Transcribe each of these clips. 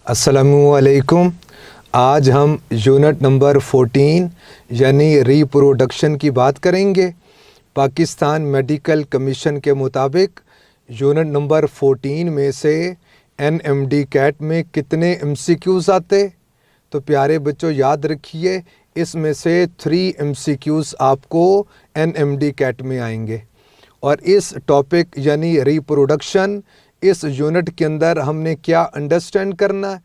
अस्सलामुअलैकुम। आज हम यूनिट नंबर 14 यानी रिप्रोडक्शन की बात करेंगे। पाकिस्तान मेडिकल कमीशन के मुताबिक यूनिट नंबर 14 में से एनएमडी कैट में कितने एमसीक्यूज़ आते? तो प्यारे बच्चों याद रखिए, इसमें से 3 एमसीक्यूज़ आपको एनएमडी कैट में आएंगे। और इस टॉपिक यानी रिप्रोडक्शन इस यूनिट के अंदर हमने क्या अंडरस्टैंड करना है?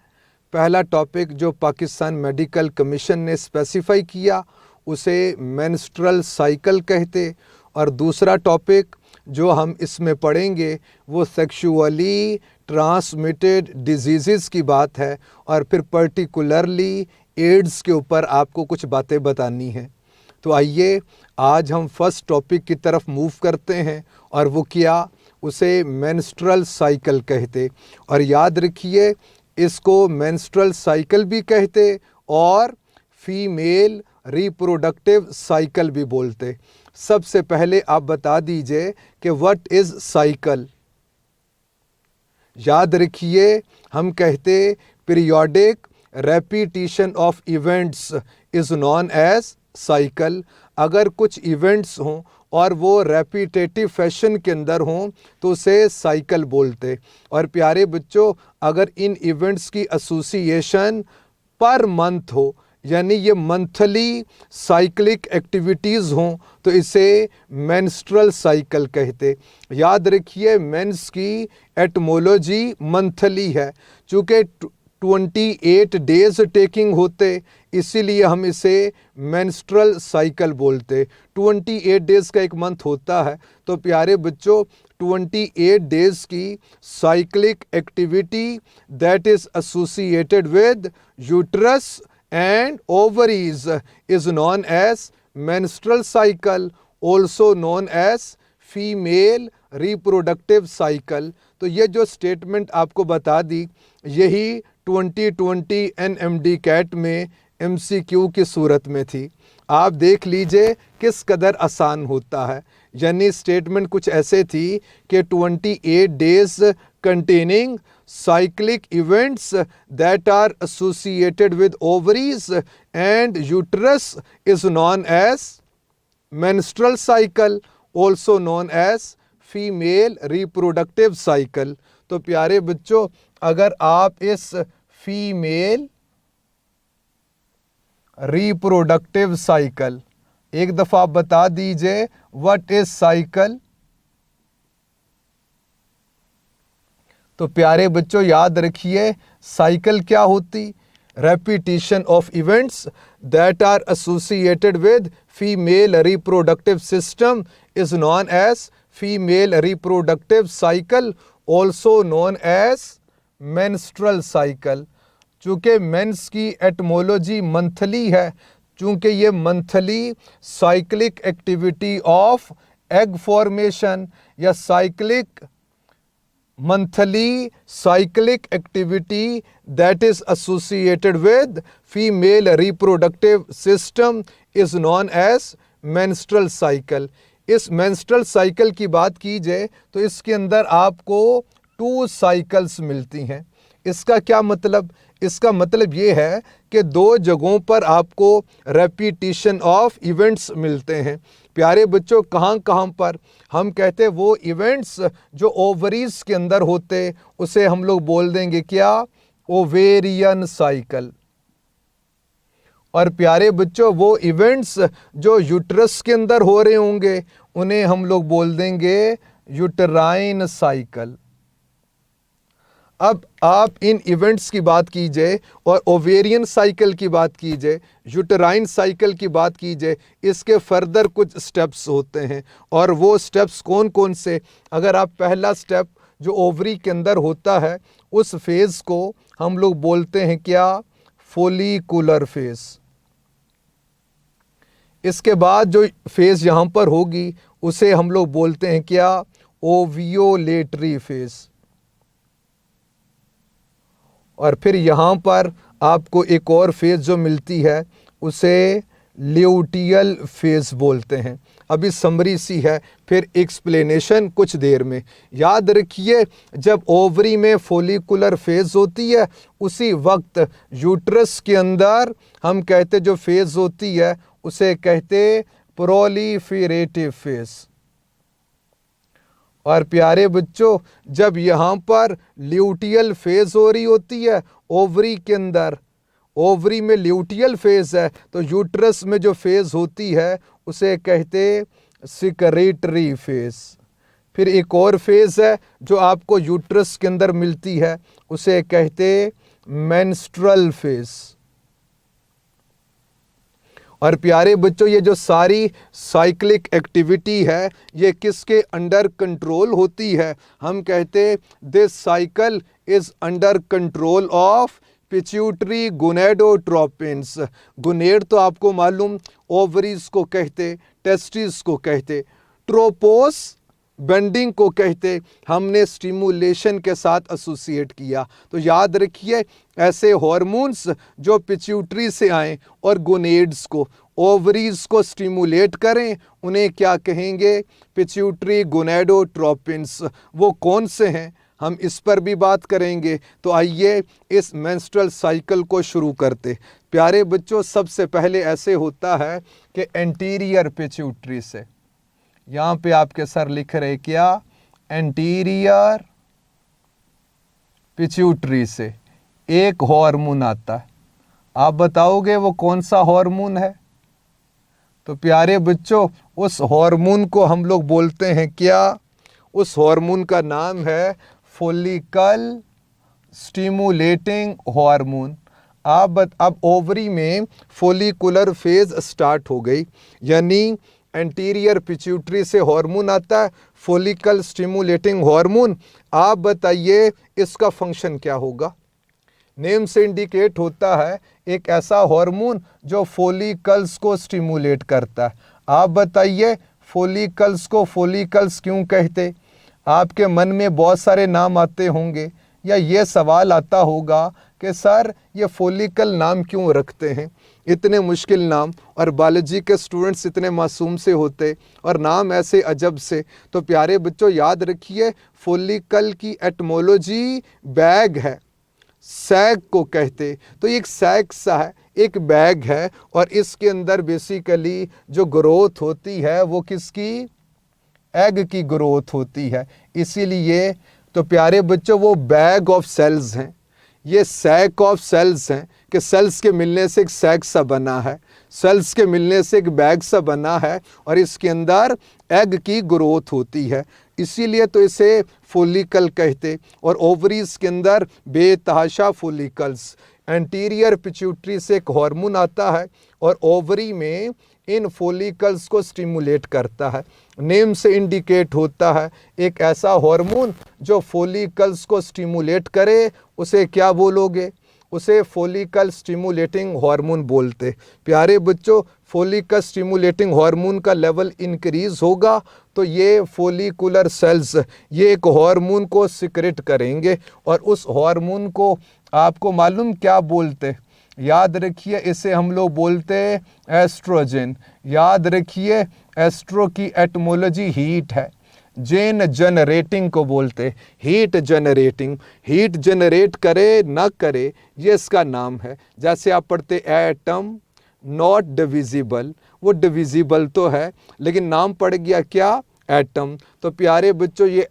पहला टॉपिक जो पाकिस्तान मेडिकल कमीशन ने स्पेसिफाई किया उसे मेंस्ट्रुअल साइकिल कहते, और दूसरा टॉपिक जो हम इसमें पढ़ेंगे वो सेक्सुअली ट्रांसमिटेड डिजीज़ की बात है, और फिर पर्टिकुलरली एड्स के ऊपर आपको कुछ बातें बतानी हैं। तो आइए आज हम फर्स्ट टॉपिक की तरफ मूव करते हैं, और वो क्या, उसे मेंस्ट्रुअल साइकिल कहते। और याद रखिए, इसको मेंस्ट्रुअल साइकिल भी कहते और फीमेल रिप्रोडक्टिव साइकिल भी बोलते। सबसे पहले आप बता दीजिए कि व्हाट इज़ साइकिल। याद रखिए, हम कहते periodic repetition of events is known as cycle. अगर कुछ इवेंट्स हों और वो रेपिटेटिव फैशन के अंदर हों तो उसे साइकिल बोलते। और प्यारे बच्चों, अगर इन इवेंट्स की एसोसिएशन पर मंथ हो यानी ये मंथली साइक्लिक एक्टिविटीज़ हों तो इसे मेंस्ट्रुअल साइकिल कहते। याद रखिए, मेंस की एटमोलॉजी मंथली है। चूँकि 28 डेज टेकिंग होते इसीलिए हम इसे मेंस्ट्रुअल साइकिल बोलते। 28 डेज़ का एक मंथ होता है, तो प्यारे बच्चों 28 डेज़ की cyclic activity that is associated with uterus and ovaries is known as menstrual cycle, also known as female reproductive cycle. तो ये जो स्टेटमेंट आपको बता दी, यही 2020 एनएमडी कैट में एमसीक्यू की सूरत में थी। आप देख लीजिए किस कदर आसान होता है। यानी स्टेटमेंट कुछ ऐसे थी कि 28 days containing cyclic events that are associated with ovaries and uterus is known as menstrual cycle, also known as female reproductive cycle. तो प्यारे बच्चों, अगर आप इस फीमेल रिप्रोडक्टिव साइकिल एक दफा बता दीजिए, व्हाट इज साइकिल। तो प्यारे बच्चों याद रखिए, साइकिल क्या होती? Repetition of events that are associated with female reproductive system is known as female reproductive cycle, also known as menstrual cycle. चूँकि मेंस की एटमोलॉजी मंथली है, चूँकि ये monthly cyclic activity of egg formation या monthly cyclic activity that is associated with female reproductive system is known as menstrual cycle. इस menstrual cycle की बात की जाए तो इसके अंदर आपको 2 साइकिल्स मिलती हैं। इसका क्या मतलब? इसका मतलब ये है कि 2 जगहों पर आपको रेपिटिशन ऑफ इवेंट्स मिलते हैं। प्यारे बच्चों, कहाँ कहाँ पर? हम कहते हैं वो इवेंट्स जो ओवरीज के अंदर होते उसे हम लोग बोल देंगे क्या? Ovarian cycle. और प्यारे बच्चों, वो इवेंट्स जो यूट्रस के अंदर हो रहे होंगे उन्हें हम लोग बोल देंगे यूटराइन साइकिल। अब आप इन इवेंट्स की बात कीजिए और ओवेरियन साइकिल की बात कीजिए, यूटराइन साइकिल की बात कीजिए, इसके फर्दर कुछ स्टेप्स होते हैं। और वो स्टेप्स कौन कौन से? अगर आप पहला स्टेप जो ओवरी के अंदर होता है उस फेज़ को हम लोग बोलते हैं क्या? Follicular phase. इसके बाद जो फेज़ यहाँ पर होगी उसे हम लोग बोलते हैं क्या? ओवियोलेटरी फेज़। और फिर यहाँ पर आपको एक और फेज़ जो मिलती है उसे ल्यूटियल फेज बोलते हैं। अभी समरी सी है, फिर एक्सप्लेनेशन कुछ देर में। याद रखिए, जब ओवरी में फोलिकुलर फेज होती है उसी वक्त यूट्रस के अंदर हम कहते जो फेज होती है उसे कहते प्रोलिफेरेटिव फेज। और प्यारे बच्चों, जब यहाँ पर ल्यूटियल फेज हो रही होती है ओवरी के अंदर, ओवरी में ल्यूटियल फेज है, तो यूट्रस में जो फेज होती है उसे कहते सिक्रेटरी फेज। फिर एक और फेज है जो आपको यूट्रस के अंदर मिलती है, उसे कहते मेंस्ट्रुअल फेज। और प्यारे बच्चों, ये जो सारी साइक्लिक एक्टिविटी है ये किसके अंडर कंट्रोल होती है? हम कहते this cycle is under control of pituitary gonadotropins. Gonad तो आपको मालूम ओवरीज को कहते, टेस्टिस को कहते, ट्रोपोस बेंडिंग को कहते, हमने स्टिमुलेशन के साथ एसोसिएट किया। तो याद रखिए, ऐसे हार्मोन्स जो पिट्यूटरी से आए और गोनेड्स को, ओवरीज को स्टिमुलेट करें, उन्हें क्या कहेंगे? पिट्यूटरी गोनेडोट्रोपिन्स। वो कौन से हैं, हम इस पर भी बात करेंगे। तो आइए इस मेंस्ट्रुअल साइकिल को शुरू करते। प्यारे बच्चों, सबसे पहले ऐसे होता है कि एंटीरियर पिट्यूटरी से, यहाँ पे आपके सर लिख रहे क्या? एंटीरियर पिट्यूटरी से एक हार्मोन आता है। आप बताओगे वो कौन सा हार्मोन है? तो प्यारे बच्चों, उस हार्मोन को हम लोग बोलते हैं क्या? उस हार्मोन का नाम है फोलिकल स्टिमुलेटिंग हार्मोन। अब ओवरी में फोलिकुलर फेज स्टार्ट हो गई, यानी एंटीरियर पिट्यूटरी से हार्मोन आता है फोलिकल स्टिमुलेटिंग हार्मोन। आप बताइए इसका फंक्शन क्या होगा? नेम से इंडिकेट होता है एक ऐसा हार्मोन जो फोलिकल्स को स्टिमुलेट करता है। आप बताइए फोलिकल्स को फोलिकल्स क्यों कहते? आपके मन में बहुत सारे नाम आते होंगे, या ये सवाल आता होगा कि सर ये फोलिकल नाम क्यों रखते हैं, इतने मुश्किल नाम, और बायोलॉजी के स्टूडेंट्स इतने मासूम से होते और नाम ऐसे अजब से। तो प्यारे बच्चों याद रखिए, फोलिकल की एटमोलॉजी बैग है, सैग को कहते। तो एक सैग सा है, एक बैग है, और इसके अंदर बेसिकली जो ग्रोथ होती है वो किसकी? एग की ग्रोथ होती है। इसीलिए तो प्यारे बच्चों वो बैग ऑफ सेल्स हैं, ये सैक ऑफ सेल्स हैं कि सेल्स के मिलने से एक सैक सा बना है, सेल्स के मिलने से एक बैग सा बना है, और इसके अंदर एग की ग्रोथ होती है। इसीलिए तो इसे फोलिकल कहते। और ओवरीज के अंदर बेतहाशा फोलिकल्स। एंटीरियर पिट्यूटरी से एक हार्मोन आता है और ओवरी में इन फोलिकल्स को स्टिमुलेट करता है। नेम से इंडिकेट होता है एक ऐसा हार्मोन जो फोलिकल्स को स्टिमुलेट करे, उसे क्या बोलोगे? उसे फोलिकल स्टिमुलेटिंग हार्मोन बोलते। प्यारे बच्चों, फोलिकल स्टिमुलेटिंग हार्मोन का लेवल इंक्रीज होगा तो ये फोलिकुलर सेल्स ये एक हार्मोन को सिक्रेट करेंगे, और उस हार्मोन को आपको मालूम क्या बोलते? याद रखिए, इसे हम लोग बोलते हैं एस्ट्रोजन। याद रखिए, एस्ट्रो की एटमोलॉजी हीट है, जेन जनरेटिंग को बोलते, हीट जनरेटिंग। हीट जनरेट करे ना करे ये इसका नाम है। जैसे आप पढ़ते एटम नॉट डिविजिबल, वो डिविजिबल तो है लेकिन नाम पड़ गया क्या? एटम। तो प्यारे बच्चों ये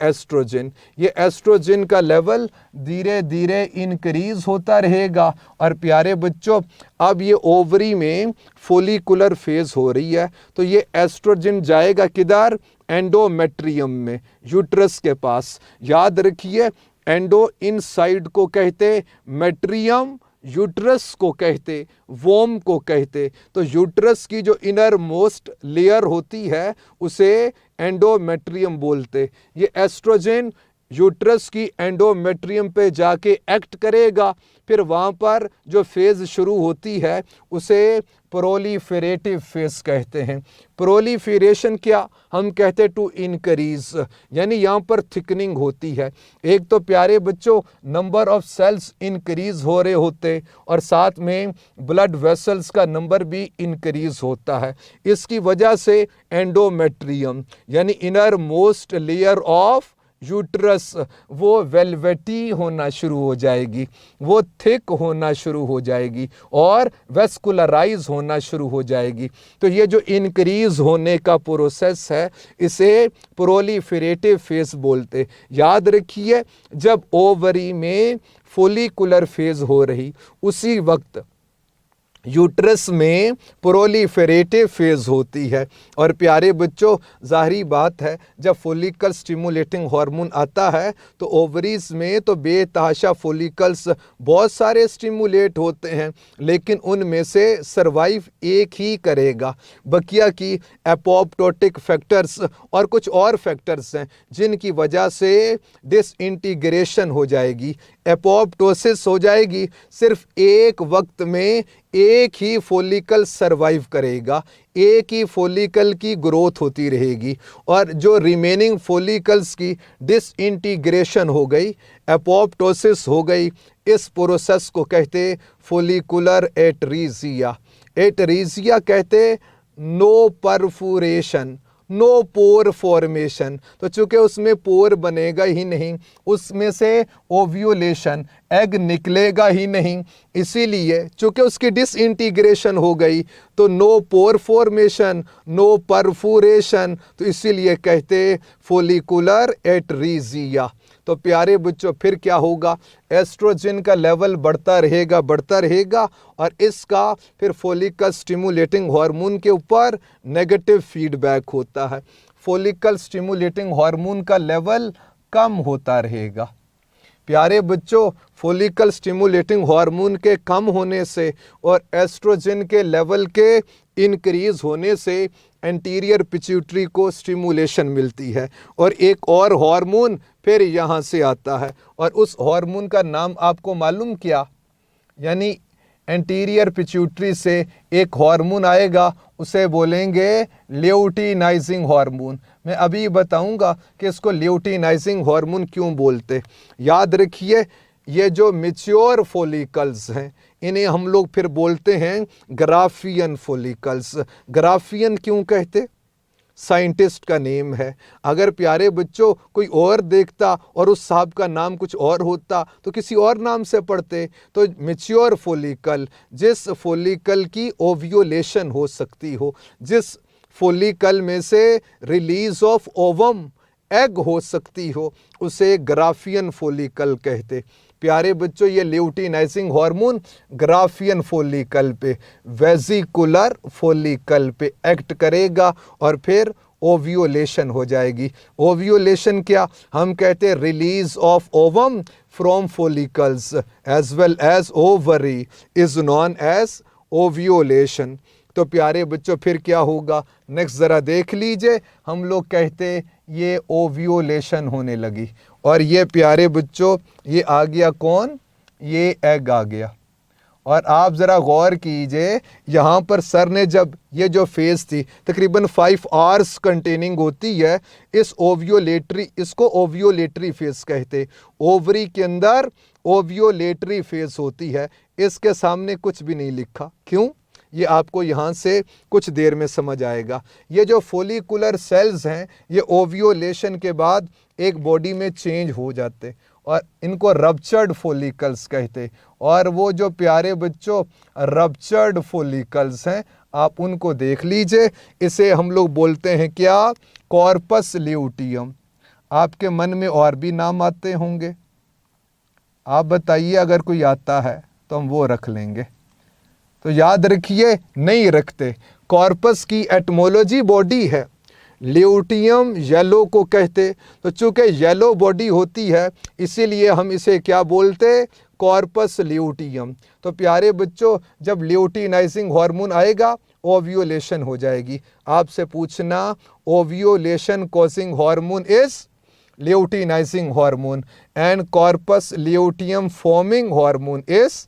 एस्ट्रोजन का लेवल धीरे धीरे इंक्रीज होता रहेगा। और प्यारे बच्चों अब ये ओवरी में फोलिकुलर फेज हो रही है तो ये एस्ट्रोजन जाएगा किधर? एंडोमेट्रियम में, यूट्रस के पास। याद रखिए, एंडो इनसाइड को कहते, मेट्रियम यूट्रस को कहते, वोम को कहते। तो यूट्रस की जो इनर मोस्ट लेयर होती है उसे एंडोमेट्रियम बोलते। ये एस्ट्रोजन यूट्रस की एंडोमेट्रियम पे जाके एक्ट करेगा, फिर वहाँ पर जो फेज़ शुरू होती है उसे प्रोलिफेरेटिव फेज़ कहते हैं। प्रोलिफेरेशन क्या, हम कहते हैं टू इनक्रीज, यानी यहाँ पर थिकनिंग होती है। एक तो प्यारे बच्चों नंबर ऑफ सेल्स इनक्रीज हो रहे होते और साथ में ब्लड वेसल्स का नंबर भी इनक्रीज होता है। इसकी वजह से एंडोमेट्रियम यानी inner most layer of uterus वो वेलवेटी होना शुरू हो जाएगी, वो थिक होना शुरू हो जाएगी और वेस्कुलराइज होना शुरू हो जाएगी। तो ये जो इंक्रीज होने का प्रोसेस है इसे प्रोलिफेरेटिव फेज बोलते। याद रखिए जब ओवरी में फोलिकुलर फेज हो रही उसी वक्त यूट्रस में प्रोलिफेरेटिव फेज होती है। और प्यारे बच्चों जाहिर बात है जब फोलिकल स्टिमुलेटिंग हार्मोन आता है तो ओवरीज में तो बेतहाशा फोलिकल्स बहुत सारे स्टिमुलेट होते हैं, लेकिन उनमें से सरवाइव एक ही करेगा। बकिया की एपोप्टोटिक फैक्टर्स और कुछ और फैक्टर्स हैं जिनकी वजह से डिसइंटीग्रेशन हो जाएगी, एपोप्टोसिस हो जाएगी। सिर्फ एक वक्त में एक ही फोलिकल सरवाइव करेगा, एक ही फोलिकल की ग्रोथ होती रहेगी और जो रिमेनिंग फोलिकल्स की डिसइंटीग्रेशन हो गई, एपोप्टोसिस हो गई, इस प्रोसेस को कहते फोलिकुलर एटरीजिया। एटरीजिया कहते नो परफोरेशन, नो पोर फॉर्मेशन। तो चूंकि उसमें पोर बनेगा ही नहीं, उसमें से ओव्यूलेशन एग निकलेगा ही नहीं, इसीलिए चूंकि उसकी डिसइंटीग्रेशन हो गई तो नो पोर फॉर्मेशन, नो परफोरेशन, तो इसीलिए कहते फोलिकुलर एटरीजिया। तो प्यारे बच्चों फिर क्या होगा, एस्ट्रोजन का लेवल बढ़ता रहेगा और इसका फिर फोलिकल स्टिमुलेटिंग हार्मोन के ऊपर नेगेटिव फीडबैक होता है। फोलिकल स्टिमुलेटिंग हार्मोन का लेवल कम होता रहेगा। प्यारे बच्चों फोलिकल स्टिमुलेटिंग हार्मोन के कम होने से और एस्ट्रोजन के लेवल के इंक्रीज होने से एंटीरियर पिट्यूटरी को स्टिमुलेशन मिलती है और एक और हार्मोन फिर यहाँ से आता है और उस हार्मोन का नाम आपको मालूम क्या, यानी एंटीरियर पिट्यूटरी से एक हार्मोन आएगा उसे बोलेंगे ल्यूटिनाइजिंग हार्मोन। मैं अभी बताऊंगा कि इसको ल्यूटिनाइजिंग हार्मोन क्यों बोलते। याद रखिए ये जो मैच्योर फोलिकल्स हैं इन्हें हम लोग फिर बोलते हैं ग्राफियन फोलिकल्स। ग्राफियन क्यों कहते, साइंटिस्ट का नेम है। अगर प्यारे बच्चों कोई और देखता और उस साहब का नाम कुछ और होता तो किसी और नाम से पढ़ते। तो मैच्योर फोलिकल, जिस फोलिकल की ओव्यूलेशन हो सकती हो, जिस फोलिकल में से रिलीज ऑफ ओवम एग हो सकती हो, उसे ग्राफियन फोलिकल कहते। प्यारे बच्चों ये ल्यूटिनाइजिंग हार्मोन ग्राफियन फोलिकल पे, वेजिकुलर फोलिकल पे एक्ट करेगा और फिर ओव्यूलेशन हो जाएगी। ओव्यूलेशन क्या, हम कहते हैं release of ovum from follicles as well as ovary is known as ovulation. तो प्यारे बच्चों फिर क्या होगा, नेक्स्ट ज़रा देख लीजिए। हम लोग कहते ये ओव्यूलेशन होने लगी और ये प्यारे बच्चों ये आ गया कौन, ये एग आ गया। और आप ज़रा गौर कीजिए यहाँ पर सर ने जब ये जो फेज़ थी तकरीबन 5 आवर्स कंटेनिंग होती है इस ओव्यूलेटरी, इसको ओव्यूलेटरी फेज़ कहते। ओवरी के अंदर ओव्यूलेटरी फेज़ होती है, इसके सामने कुछ भी नहीं लिखा। क्यों, ये आपको यहाँ से कुछ देर में समझ आएगा। ये जो फोलिकुलर सेल्स हैं ये ओव्यूलेशन के बाद एक बॉडी में चेंज हो जाते और इनको रप्चर्ड फोलिकल्स कहते। और वो जो प्यारे बच्चों रप्चर्ड फोलिकल्स हैं आप उनको देख लीजिए, इसे हम लोग बोलते हैं क्या, कॉर्पस ल्यूटियम। आपके मन में और भी नाम आते होंगे, आप बताइए अगर कोई आता है तो हम वो रख लेंगे। तो याद रखिए नहीं रखते। कॉर्पस की एटमोलॉजी बॉडी है, ल्यूटियम येलो को कहते। तो चूंकि येलो बॉडी होती है इसीलिए हम इसे क्या बोलते, कॉर्पस ल्यूटियम। तो प्यारे बच्चों जब ल्यूटिनाइजिंग हार्मोन आएगा ओव्यूलेशन हो जाएगी। आपसे पूछना ovulation causing hormone is luteinizing hormone and corpus luteum forming hormone इस,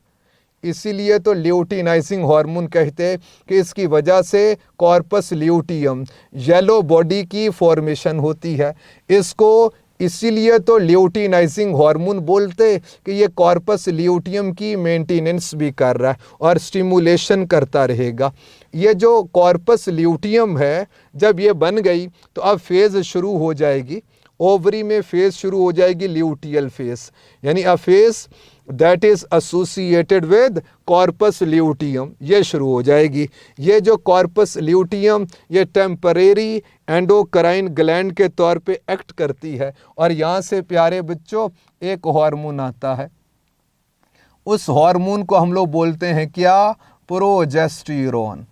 इसीलिए तो ल्यूटिनाइजिंग हार्मोन कहते हैं कि इसकी वजह से कॉर्पस ल्यूटियम येलो बॉडी की फॉर्मेशन होती है। इसको इसीलिए तो ल्यूटिनाइजिंग हार्मोन बोलते कि ये कॉर्पस ल्यूटियम की मेंटेनेंस भी कर रहा है और स्टिमुलेशन करता रहेगा। ये जो कॉर्पस ल्यूटियम है जब ये बन गई तो अब फेज़ शुरू हो जाएगी, ओवरी में फेज़ शुरू हो जाएगी ल्यूटियल फेज़, यानी a phase that is associated with corpus luteum, ये शुरू हो जाएगी। ये जो कॉर्पस ल्यूटियम ये टेम्परेरी एंडोक्राइन ग्लैंड के तौर पे एक्ट करती है और यहाँ से प्यारे बच्चों एक हार्मोन आता है, उस हार्मोन को हम लोग बोलते हैं क्या, प्रोजेस्टेरोन।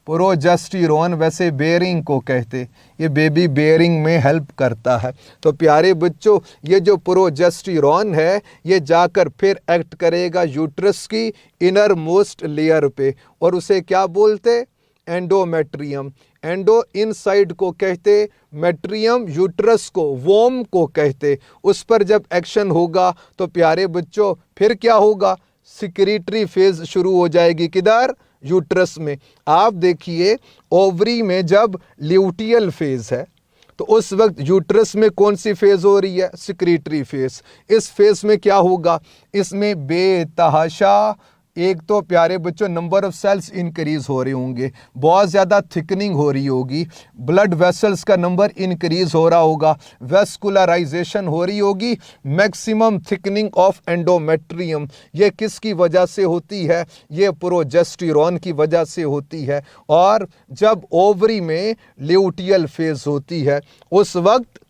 प्रोजेस्टेरोन वैसे बेयरिंग को कहते, ये बेबी बेयरिंग में हेल्प करता है। तो प्यारे बच्चों ये जो प्रोजेस्टेरोन है ये जाकर फिर एक्ट करेगा यूट्रस की इनर मोस्ट लेयर पे और उसे क्या बोलते, एंडोमेट्रियम। एंडो इनसाइड को कहते, मेट्रियम यूट्रस को, वोम को कहते। उस पर जब एक्शन होगा तो प्यारे बच्चों फिर क्या होगा, सिक्रीटरी फेज शुरू हो जाएगी, किधर, यूट्रस में। आप देखिए ओवरी में जब ल्यूटियल फेज है तो उस वक्त यूट्रस में कौन सी फेज हो रही है, सिक्रीटरी फेज। इस फेज में क्या होगा, इसमें बेतहाशा एक तो प्यारे बच्चों नंबर ऑफ सेल्स इंक्रीज हो रहे होंगे, बहुत ज़्यादा थिकनिंग हो रही होगी, ब्लड वेसल्स का नंबर इंक्रीज हो रहा होगा, वेस्कुलराइजेशन हो रही होगी, मैक्सिमम थिकनिंग ऑफ एंडोमेट्रियम। ये किसकी वजह से होती है, ये प्रोजेस्टेरोन की वजह से होती है। और जब ओवरी में ल्यूटियल फेज होती है उस वक्त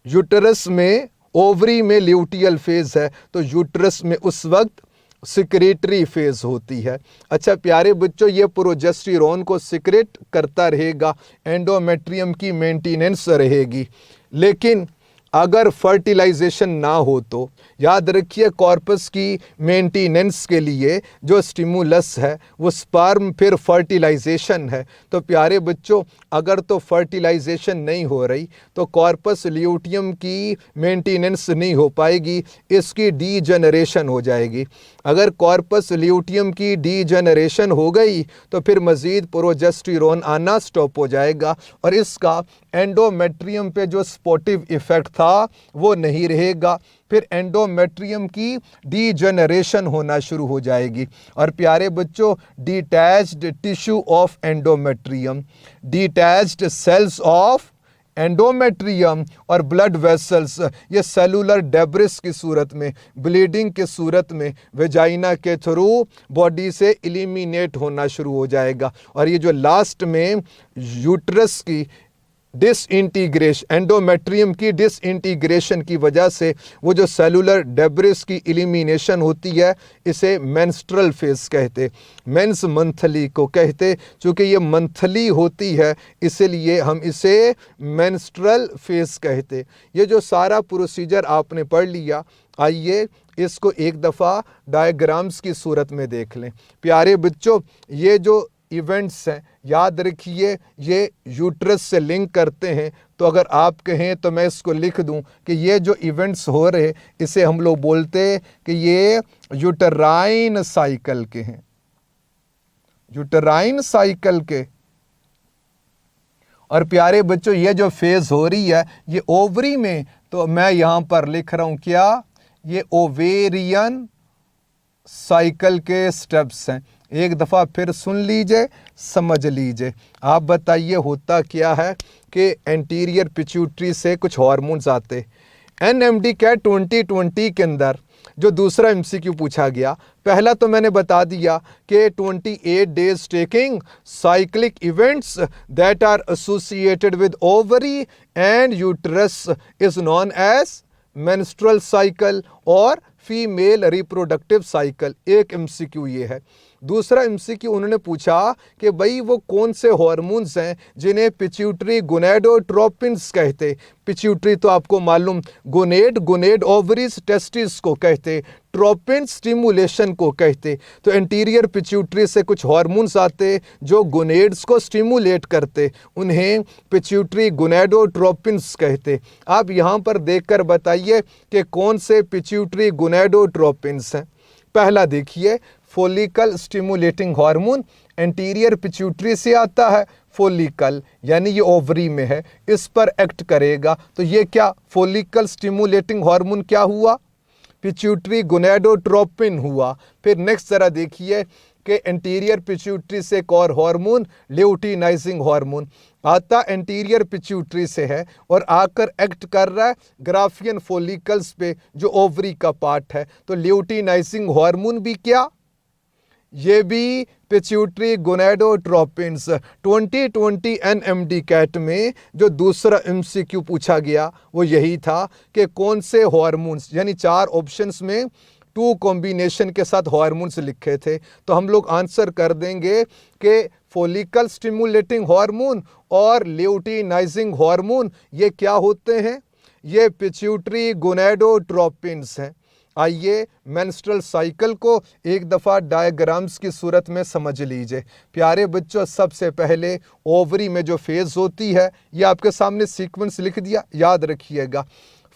यूट्रस में, ओवरी में ल्यूटियल फेज है तो यूट्रस में उस वक्त सिक्रेटरी फेज होती है। अच्छा प्यारे बच्चों ये प्रोजेस्टेरोन को सिक्रेट करता रहेगा, एंडोमेट्रियम की मेंटेनेंस रहेगी। लेकिन अगर फर्टिलाइजेशन ना हो तो याद रखिए कॉर्पस की मेंटेनेंस के लिए जो स्टिमुलस है वो स्पर्म फिर फर्टिलाइजेशन है। तो प्यारे बच्चों अगर तो फर्टिलाइजेशन नहीं हो रही तो कॉर्पस ल्यूटियम की मेंटेनेंस नहीं हो पाएगी, इसकी डीजेनरेशन हो जाएगी। अगर कॉर्पस ल्यूटियम की डीजेनरेशन हो गई तो फिर मज़ीद प्रोजेस्टेरोन आना स्टॉप हो जाएगा और इसका एंडोमेट्रियम पे जो स्पोर्टिव इफ़ेक्ट था वो नहीं रहेगा, फिर एंडोमेट्रियम की डीजेनरेशन होना शुरू हो जाएगी। और प्यारे बच्चों detached tissue of endometrium, detached cells of endometrium और ब्लड वेसल्स ये सेलुलर डेब्रिस की सूरत में, ब्लीडिंग के सूरत में वेजाइना के थ्रू बॉडी से एलिमिनेट होना शुरू हो जाएगा। और ये जो लास्ट में यूट्रस की डिसइंटीग्रेशन, एंडोमेट्रियम की डिसइंटीग्रेशन की वजह से वो जो सेलुलर डेब्रिस की एलिमिनेशन होती है इसे मेंस्ट्रुअल फेज कहते, मेंस मंथली को कहते। चूँकि ये मंथली होती है इसलिए हम इसे मेंस्ट्रुअल फेज कहते। ये जो सारा प्रोसीजर आपने पढ़ लिया, आइए इसको एक दफ़ा डायग्राम्स की सूरत में देख लें। प्यारे बच्चों ये जो इवेंट्स हैं याद रखिए ये यूट्रस से लिंक करते हैं। तो अगर आप कहें तो मैं इसको लिख दूं कि ये जो इवेंट्स हो रहे इसे हम लोग बोलते कि ये यूटराइन साइकिल के हैं, यूटराइन साइकिल के। और प्यारे बच्चों ये जो फेज हो रही है ये ओवरी में, तो मैं यहाँ पर लिख रहा हूँ क्या, ये ओवेरियन साइकिल के स्टेप्स हैं। एक दफ़ा फिर सुन लीजिए, समझ लीजिए। आप बताइए होता क्या है कि एंटीरियर पिट्यूटरी से कुछ हार्मोन्स आते। एनएमडी कैट 2020 के अंदर जो दूसरा एमसीक्यू पूछा गया, पहला तो मैंने बता दिया कि 28 days taking cyclic events that are associated with ovary and uterus is known as menstrual cycle और फीमेल रिप्रोडक्टिव साइकिल। एक एमसीक्यू ये है। दूसरा एमसीक्यू उन्होंने पूछा कि भाई वो कौन से हार्मोन्स हैं जिन्हें पिट्यूटरी गोनेडोट्रोपिन्स कहते। पिट्यूटरी तो आपको मालूम, गोनेड ओवरीज टेस्टिस को कहते, ट्रोपिन स्टिमुलेशन को कहते। तो एंटीरियर पिट्यूटरी से कुछ हार्मोन्स आते जो गोनेड्स को स्टिमुलेट करते, उन्हें पिट्यूटरी गोनेडोट्रोपिन्स कहते। आप यहाँ पर देखकर बताइए कि कौन से पिट्यूटरी गोनेडोट्रोपिन्स हैं। पहला देखिए, follicle stimulating hormone anterior pituitary से आता है। फोलिकल यानी ये ओवरी में है, इस पर एक्ट करेगा। तो ये क्या फोलिकल स्टिमुलेटिंग हार्मोन क्या हुआ? पिट्यूटरी गोनेडोट्रोपिन हुआ। फिर नेक्स्ट जरा देखिए कि एंटीरियर पिट्यूटरी से एक और हार्मोन ल्यूटिनाइजिंग हार्मोन आता, एंटीरियर पिट्यूटरी से है और आकर एक्ट कर रहा है ग्राफियन फोलिकल्स पे जो ओवरी का पार्ट है। तो ल्यूटिनाइजिंग हार्मोन भी क्या, ये भी पिट्यूटरी गोनेडोट्रोपिन्स। 2020 एनएमडी कैट में जो दूसरा एमसीक्यू पूछा गया वो यही था कि कौन से हार्मोन्स, यानी 4 ऑप्शंस में 2 कॉम्बिनेशन के साथ हार्मोन्स लिखे थे। तो हम लोग आंसर कर देंगे कि फोलिकल स्टिमुलेटिंग हार्मोन और ल्यूटिनाइजिंग हार्मोन ये क्या होते हैं? ये पिट्यूटरी गोनेडोट्रोपिन्स हैं। आइए मेंस्ट्रुअल साइकिल को एक दफ़ा डायग्राम्स की सूरत में समझ लीजिए। प्यारे बच्चों, सबसे पहले ओवरी में जो फेज़ होती है, ये आपके सामने सीक्वेंस लिख दिया, याद रखिएगा।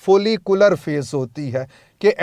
फोलिकुलर फेज़ होती है कि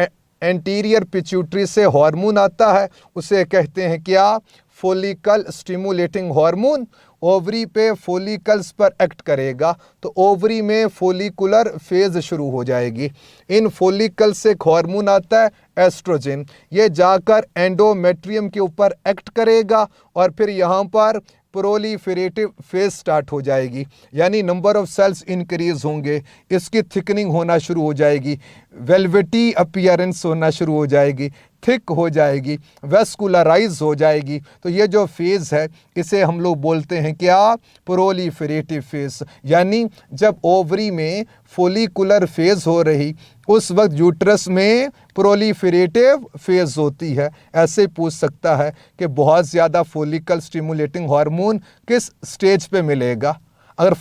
एंटीरियर पिट्यूटरी से हार्मोन आता है, उसे कहते हैं क्या? Follicle stimulating hormone. ओवरी पे फोलिकल्स पर एक्ट करेगा तो ओवरी में फोलिकुलर फेज शुरू हो जाएगी। इन फोलिकल से एक हार्मोन आता है एस्ट्रोजन, ये जाकर एंडोमेट्रियम के ऊपर एक्ट करेगा और फिर यहाँ पर प्रोलिफरेटिव फेज स्टार्ट हो जाएगी, यानी नंबर ऑफ सेल्स इंक्रीज होंगे, इसकी थिकनिंग होना शुरू हो जाएगी, वेलवेटी अपीयरेंस होना शुरू हो जाएगी, थिक हो जाएगी, वेस्कुलराइज हो जाएगी। तो ये जो फेज़ है इसे हम लोग बोलते हैं क्या? Proliferative phase. यानी जब ओवरी में फोलिकुलर फेज़ हो रही उस वक्त यूट्रस में प्रोलिफरेटिव फेज़ होती है। ऐसे पूछ सकता है कि बहुत ज़्यादा फोलिकल स्टिमुलेटिंग हार्मोन किस स्टेज पे मिलेगा। अगर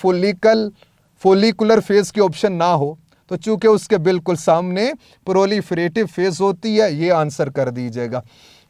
फोलिकुलर फेज़ की ऑप्शन ना हो तो चूंकि उसके बिल्कुल सामने प्रोलिफरेटिव फेज़ होती है, ये आंसर कर दीजिएगा।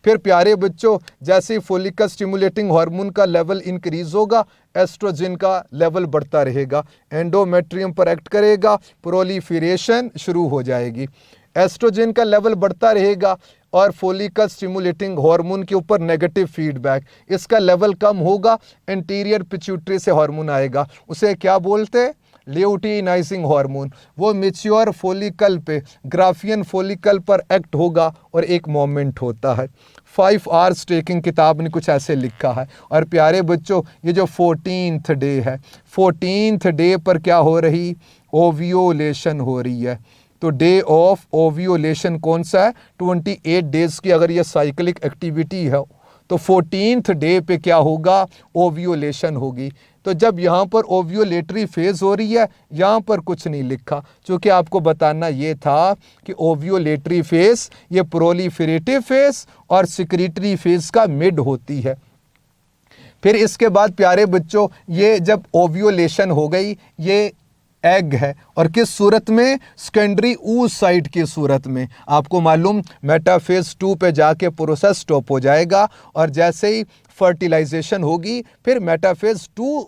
फिर प्यारे बच्चों, जैसे ही फोलिकल स्टिमुलेटिंग हार्मोन का लेवल इंक्रीज होगा, एस्ट्रोजन का लेवल बढ़ता रहेगा, एंडोमेट्रियम पर एक्ट करेगा, प्रोलिफरेशन शुरू हो जाएगी। एस्ट्रोजन का लेवल बढ़ता रहेगा और फोलिकल स्टिमुलेटिंग हार्मोन के ऊपर नेगेटिव फीडबैक, इसका लेवल कम होगा, एंटीरियर पिट्यूटरी से हार्मोन आएगा, उसे क्या बोलते हैं? Luteinizing hormone. वो मैच्योर फोलिकल पे, ग्राफियन फोलिकल पर एक्ट होगा और एक मोमेंट होता है। 5 आवर्स टेकिंग किताब ने कुछ ऐसे लिखा है। और प्यारे बच्चों, ये जो 14th डे है, 14th डे पर क्या हो रही? ओव्यूलेशन हो रही है। तो डे ऑफ ओव्यूलेशन कौन सा है? 28 डेज की अगर ये साइक्लिक एक्टिविटी है तो 14th डे पे क्या होगा? ओव्यूलेशन होगी। तो जब यहाँ पर ओव्यूलेटरी फेज़ हो रही है, यहाँ पर कुछ नहीं लिखा, क्योंकि आपको बताना ये था कि ओव्यूलेटरी फेज़ ये प्रोलिफरेटिव फेज़ और सिक्रीटरी फेज़ का मिड होती है। फिर इसके बाद प्यारे बच्चों, ये जब ओव्यूलेशन हो गई, ये एग है और किस सूरत में? सेकेंडरी oocyte की सूरत में। आपको मालूम मेटाफेज 2 पे जाके प्रोसेस स्टॉप हो जाएगा और जैसे ही फर्टिलाइजेशन होगी फिर मेटाफेज 2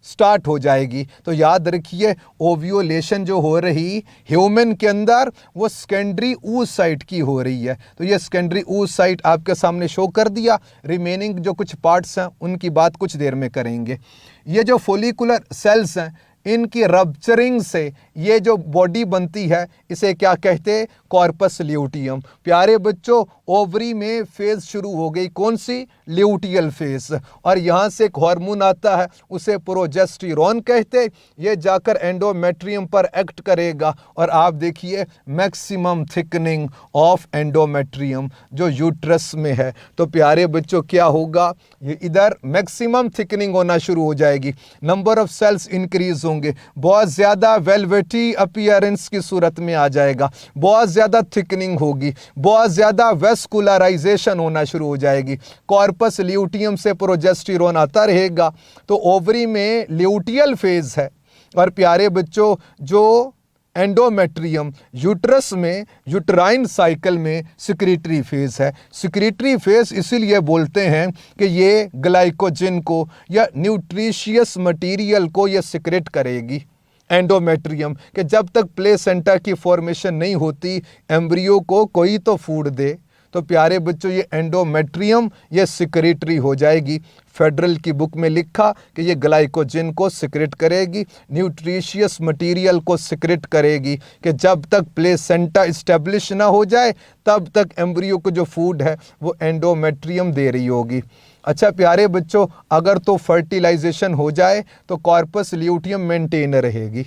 स्टार्ट हो जाएगी। तो याद रखिए, ओव्यूलेशन जो हो रही ह्यूमन के अंदर वो सेकेंडरी oocyte की हो रही है। तो ये सेकेंडरी oocyte आपके सामने शो कर दिया। रिमेनिंग जो कुछ पार्ट्स हैं उनकी बात कुछ देर में करेंगे। ये जो फोलिकुलर सेल्स हैं, इनकी रप्चरिंग से ये जो बॉडी बनती है इसे क्या कहते? Corpus luteum. प्यारे बच्चों, ओवरी में फेज़ शुरू हो गई, कौन सी? Luteal phase. और यहाँ से एक हार्मोन आता है, उसे प्रोजेस्टेरोन कहते। ये जाकर एंडोमेट्रियम पर एक्ट करेगा और आप देखिए मैक्सिमम थिकनिंग ऑफ एंडोमेट्रियम जो यूट्रस में है। तो प्यारे बच्चों क्या होगा? ये इधर मैक्सिमम थिकनिंग होना शुरू हो जाएगी, नंबर ऑफ सेल्स इंक्रीज होंगे, बहुत ज़्यादा वेलवेटी अपीयरेंस की सूरत में आ जाएगा, बहुत ज़्यादा थिकनिंग होगी, बहुत ज़्यादा वेस्कुलराइजेशन होना शुरू हो जाएगी, कॉर्पस ल्यूटियम से प्रोजेस्टेरोन आता रहेगा। तो ओवरी में ल्यूटियल फेज़ है। और प्यारे बच्चों, जो एंडोमेट्रियम यूट्रस में यूट्राइन साइकिल में सिक्रीटरी फेज है। सिक्रीटरी फेज इसीलिए बोलते हैं कि ये ग्लाइकोजन को या न्यूट्रिशियस मटेरियल को ये सिक्रेट करेगी एंडोमेट्रियम, कि जब तक प्लेसेंटा की फॉर्मेशन नहीं होती एम्ब्रियो को कोई तो फूड दे। तो प्यारे बच्चों, ये एंडोमेट्रियम ये सिक्रेटरी हो जाएगी। फेडरल की बुक में लिखा कि ये ग्लाइकोजन को सिक्रेट करेगी, न्यूट्रिशियस मटेरियल को सिक्रेट करेगी, कि जब तक प्लेसेंटा इस्टेब्लिश ना हो जाए तब तक एम्ब्रियो को जो फूड है वो एंडोमेट्रियम दे रही होगी। अच्छा प्यारे बच्चों, अगर तो फर्टिलाइजेशन हो जाए तो कॉर्पस ल्यूटियम मेंटेन रहेगी।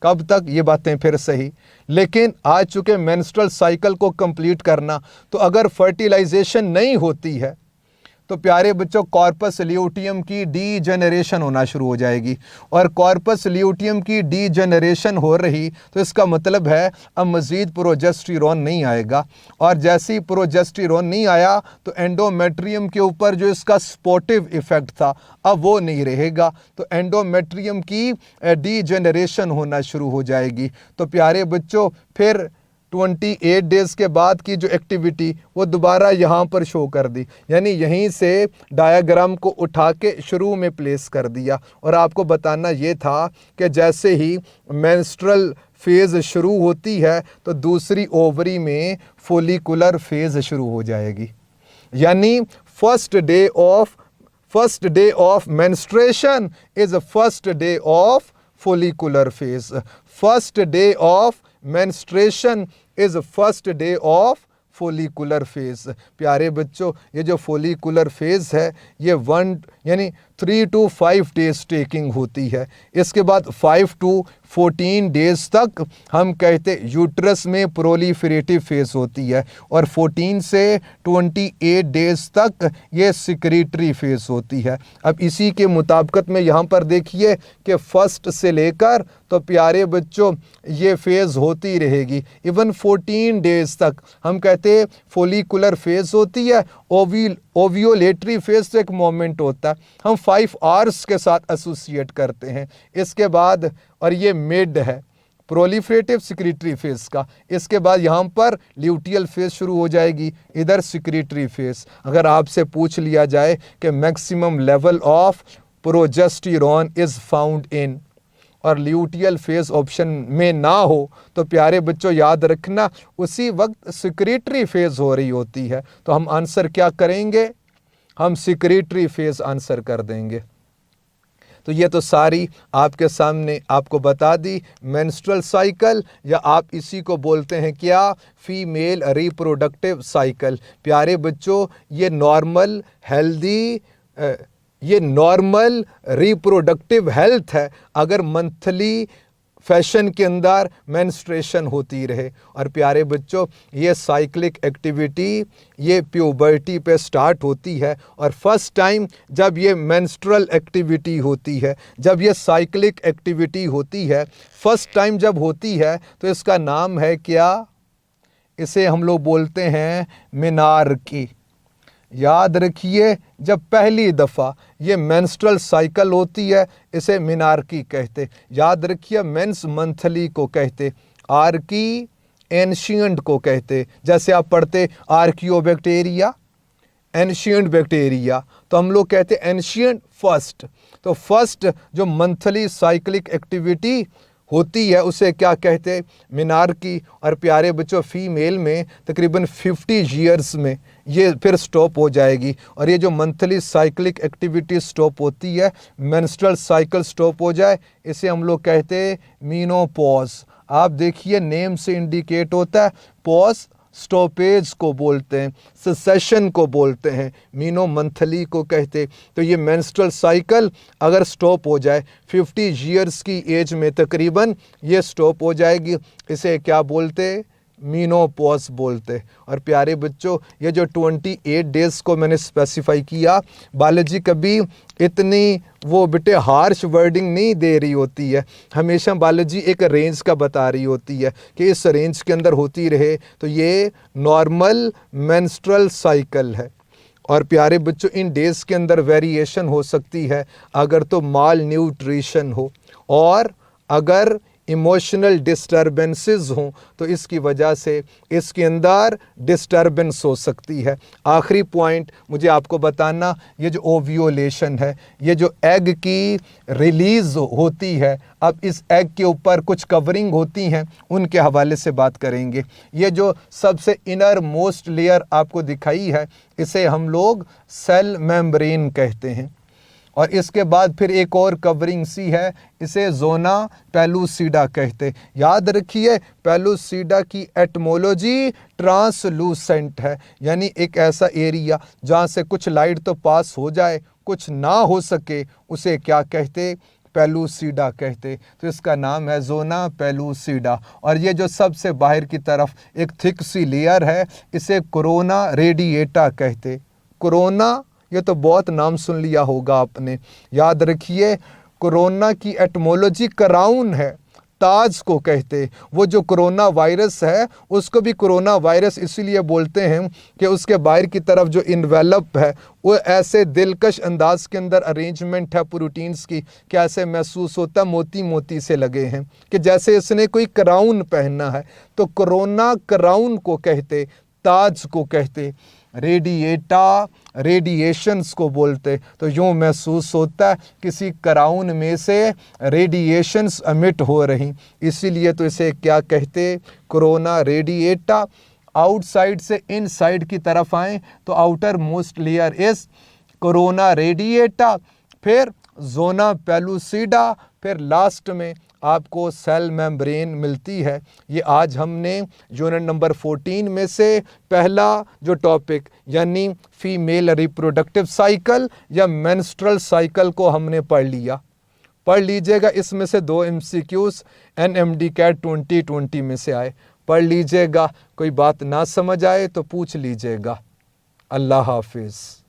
कब तक? ये बातें फिर सही, लेकिन आ चुके मेंस्ट्रुअल साइकिल को कंप्लीट करना। तो अगर फर्टिलाइजेशन नहीं होती है तो प्यारे बच्चों कॉर्पस ल्यूटियम की डीजेनरेशन होना शुरू हो जाएगी। और कॉर्पस ल्यूटियम की डीजेनरेशन हो रही तो इसका मतलब है अब मज़ीद प्रोजेस्टेरोन नहीं आएगा। और जैसे ही प्रोजेस्टेरोन नहीं आया तो एंडोमेट्रियम के ऊपर जो इसका स्पोर्टिव इफ़ेक्ट था अब वो नहीं रहेगा, तो एंडोमेट्रियम की डीजेनरेशन होना शुरू हो जाएगी। तो प्यारे बच्चों फिर 28 डेज़ के बाद की जो एक्टिविटी वो दोबारा यहाँ पर शो कर दी, यानी यहीं से डायग्राम को उठा के शुरू में प्लेस कर दिया। और आपको बताना ये था कि जैसे ही मेंस्ट्रुअल फेज़ शुरू होती है तो दूसरी ओवरी में फोलिकुलर फेज़ शुरू हो जाएगी। यानी first day of menstruation is first day of follicular phase. First day of menstruation is first day of follicular phase. प्यारे बच्चों, ये जो फोलिकुलर फेज़ है ये 3 to 5 डेज़ टेकिंग होती है। इसके बाद 5 to 14 डेज़ तक हम कहते यूट्रस में प्रोलिफरेटिव फेज़ होती है, और 14 से 28 डेज़ तक ये सिक्रीटरी फेज़ होती है। अब इसी के मुताबिकत में यहाँ पर देखिए कि फर्स्ट से लेकर तो प्यारे बच्चों ये फेज़ होती रहेगी इवन 14 डेज़ तक। हम कहते फोलिकुलर फेज़ होती है। ओव्यूलेटरी फेज़ तो एक मोमेंट होता है, हम 5 आवर्स के साथ एसोसिएट करते हैं। इसके बाद और ये मिड है प्रोलिफरेटिव सिक्रीटरी फेज़ का। इसके बाद यहाँ पर ल्यूटियल फेज़ शुरू हो जाएगी, इधर सिक्रीटरी फेज़। अगर आपसे पूछ लिया जाए कि maximum level of progesterone is found in और ल्यूटियल फेज़ ऑप्शन में ना हो तो प्यारे बच्चों याद रखना उसी वक्त सिक्रीटरी फेज़ हो रही होती है। तो हम आंसर क्या करेंगे? हम सिक्रीटरी फेज़ आंसर कर देंगे। तो ये तो सारी आपके सामने आपको बता दी मेंस्ट्रुअल साइकिल, या आप इसी को बोलते हैं क्या? Female reproductive cycle. प्यारे बच्चों ये नॉर्मल हेल्दी ये नॉर्मल रिप्रोडक्टिव हेल्थ है अगर मंथली फैशन के अंदर मेंस्ट्रुएशन होती रहे। और प्यारे बच्चों ये साइक्लिक एक्टिविटी ये प्यूबर्टी पे स्टार्ट होती है, और फर्स्ट टाइम जब ये मेंस्ट्रुअल एक्टिविटी होती है, जब ये साइक्लिक एक्टिविटी होती है, फर्स्ट टाइम जब होती है तो इसका नाम है क्या? इसे हम लोग बोलते हैं मेनार्की। याद रखिए जब पहली दफ़ा ये मेंस्ट्रुअल साइकिल होती है इसे मेनार्की कहते। याद रखिए मेंस मंथली को कहते, आर्की एंशिएंट को कहते। जैसे आप पढ़ते आर्कियोबैक्टीरिया एंशिएंट बैक्टीरिया, तो हम लोग कहते एंशिएंट फर्स्ट। तो फर्स्ट जो मंथली साइक्लिक एक्टिविटी होती है उसे क्या कहते? मेनार्की। और प्यारे बच्चों फीमेल में तकरीबन 50 ईयर्स में ये फिर स्टॉप हो जाएगी, और ये जो मंथली साइक्लिक एक्टिविटी स्टॉप होती है, मेंस्ट्रुअल साइकिल स्टॉप हो जाए, इसे हम लोग कहते मीनोपॉज। आप देखिए नेम से इंडिकेट होता है, पॉज स्टॉपेज को बोलते हैं, सेसेशन को बोलते हैं, मीनो मंथली को कहते। तो ये मेंस्ट्रुअल साइकिल अगर स्टॉप हो जाए 50 ईयर्स की एज में तकरीबन ये स्टॉप हो जाएगी, इसे क्या बोलते? मीनोपॉज बोलते। और प्यारे बच्चों, ये जो 28 डेज़ को मैंने स्पेसिफाई किया, बायोलॉजी कभी इतनी वो बेटे हार्श वर्डिंग नहीं दे रही होती है। हमेशा बायोलॉजी एक रेंज का बता रही होती है कि इस रेंज के अंदर होती रहे, तो ये नॉर्मल मेंस्ट्रुअल साइकिल है। और प्यारे बच्चों, इन डेज़ के अंदर वेरिएशन हो सकती है अगर तो माल न्यूट्रिशन हो, और अगर इमोशनल डिस्टर्बेंसेस हों तो इसकी वजह से इसके अंदर डिस्टर्बेंस हो सकती है। आखिरी पॉइंट मुझे आपको बताना, ये जो ओव्यूलेशन है, ये जो एग की रिलीज़ होती है, अब इस एग के ऊपर कुछ कवरिंग होती हैं, उनके हवाले से बात करेंगे। ये जो सबसे इनर मोस्ट लेयर आपको दिखाई है, इसे हम लोग सेल मेम्ब्रेन कहते हैं। और इसके बाद फिर एक और कवरिंग सी है, इसे जोना पेलुसिडा कहते। याद रखिए, पेलुसिडा की एटमोलॉजी ट्रांसलूसेंट है, यानी एक ऐसा एरिया जहाँ से कुछ लाइट तो पास हो जाए, कुछ ना हो सके, उसे क्या कहते? पेलुसिडा कहते। तो इसका नाम है जोना पेलुसिडा। और ये जो सबसे बाहर की तरफ एक थिक सी लेयर है, इसे कोरोना रेडिएटा कहते। कोरोना, ये तो बहुत नाम सुन लिया होगा आपने। याद रखिए, कोरोना की एटमोलॉजी क्राउन है, ताज को कहते। वो जो कोरोना वायरस है, उसको भी कोरोना वायरस इसीलिए बोलते हैं कि उसके बाहर की तरफ जो इन्वेलप है, वो ऐसे दिलकश अंदाज के अंदर अरेंजमेंट है प्रोटीन्स की, कि ऐसे महसूस होता मोती मोती से लगे हैं, कि जैसे इसने कोई क्राउन पहना है। तो कोरोना क्राउन को कहते, ताज को कहते। रेडिएटा रेडिएशंस को बोलते। तो यूँ महसूस होता है किसी क्राउन में से रेडिएशंस अमिट हो रही, इसीलिए तो इसे क्या कहते? Corona radiata. आउटसाइड से इनसाइड की तरफ आएँ तो outermost layer is corona radiata, फिर जोना पेलुसिडा, फिर लास्ट में आपको सेल मेम्ब्रेन मिलती है। ये आज हमने यूनिट नंबर 14 में से पहला जो टॉपिक, यानी फीमेल रिप्रोडक्टिव साइकिल या मेंस्ट्रुअल साइकिल को हमने पढ़ लिया। पढ़ लीजिएगा, इसमें से 2 MCQs NMD CAT 2020 में से आए, पढ़ लीजिएगा। कोई बात ना समझ आए तो पूछ लीजिएगा। अल्लाह हाफिज़।